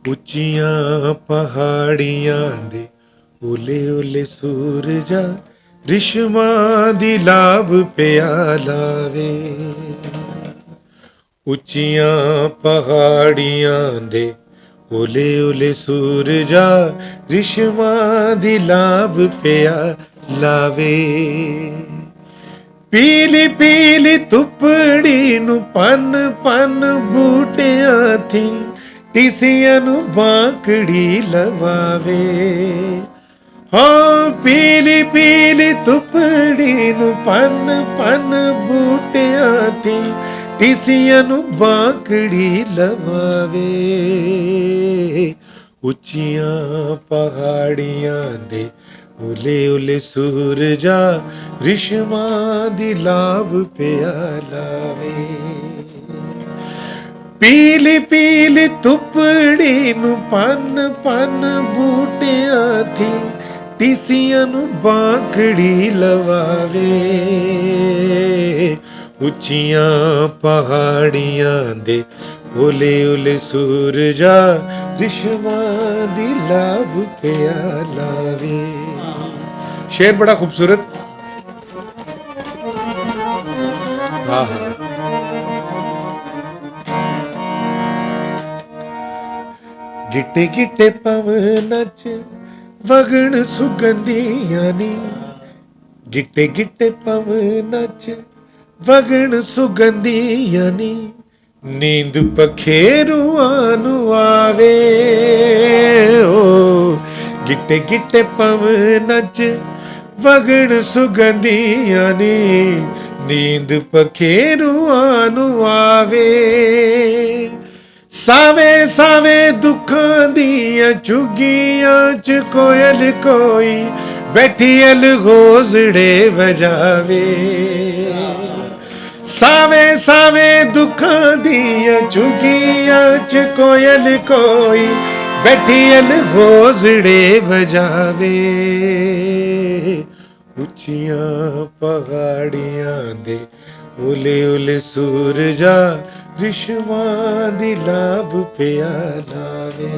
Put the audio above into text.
ਉੱਚੀਆਂ ਪਹਾੜੀਆਂ ਦੇ ਓਲੇ ਓਲੇ ਸੂਰਜਾ ਰਿਸ਼ਮਾਂ ਦੀ ਲਾਭ ਪਿਆ ਲਾਵੇ। ਉੱਚੀਆਂ ਪਹਾੜੀਆਂ ਦੇ ਓਲੇ ਓਲੇ ਸੂਰਜਾ ਰਿਸ਼ਮਾਂ ਦੀ ਲਾਭ ਪਿਆ ਲਾਵੇ। ਪੀਲੀ ਪੀਲੀ ਤੁਪੜੀ ਨੂੰ ਪੰਨ ਪੰਨ ਬੂਟਿਆਂ ਥੀ ਟੀਸੀਆਂ ਨੂੰ ਬਾਂਕੜੀ ਲਵਾਵੇ। ਹਾਂ ਪੀਲੀ ਪੀਲੀ ਤੁਪੜੀ ਨੂੰ ਪੰਨ ਪੰਨ ਬੂਟਿਆਂ ਥੀ ਟੀਸੀਆਂ ਨੂੰ ਬਾਂਕੜੀ ਲਵਾਵੇ। ਉੱਚੀਆਂ ਪਹਾੜੀਆਂ ਦੇ ਓਲੇ ਓਲੇ ਸੂਰਜਾ ਰਿਸ਼ਮਾਂ ਦੀ ਲਾਭ ਪਿਆ ਲਾਵੇ। ਪੀਲੀ ਪੀਲੀ ਤੁਪੜੀ ਨੂੰ ਪੰਨ ਪੰਨ ਬੂਟਿਆਂ ਥੀ ਟੀਸੀਆਂ ਨੂੰ ਬਾਂਕੜੀ ਲਵਾਵੇ। ਉੱਚੀਆਂ ਪਹਾੜੀਆਂ ਦੇ ਓਲੇ ਓਲੇ ਸੂਰਜਾ ਰਿਸ਼ਮਾਂ ਦੀ ਲਾਭ ਪਿਆ ਲਾਵੇ। शेर बड़ा खूबसूरत। हाँ हाँ गिट्टे गिट्टे पवनां च वगण सुगंधियां नी। गिट्टे गिट्टे पवनां च वगण सुगंधियां नी। नींद पखेरुआं नूं आवे ओ। गिट्टे गिट्टे पवनां च वगण सुगंधियां नी। नींद पखेरुआं नूं आवे। सावे सावे दुखां दियां चुगियां च कोयल कोई बैठी अलगोजड़े बजावे। सावे सावे दुखां दियां चुगियां च कोयल कोई बैठी अलगोजड़े बजावे। ਉੱਚੀਆਂ ਪਹਾੜੀਆਂ ਦੇ ਓਲੇ ਓਲੇ ਸੂਰਜਾ ਰਿਸ਼ਮਾਂ ਦੀ ਲਾਭ ਪਿਆ ਲਾਵੇ।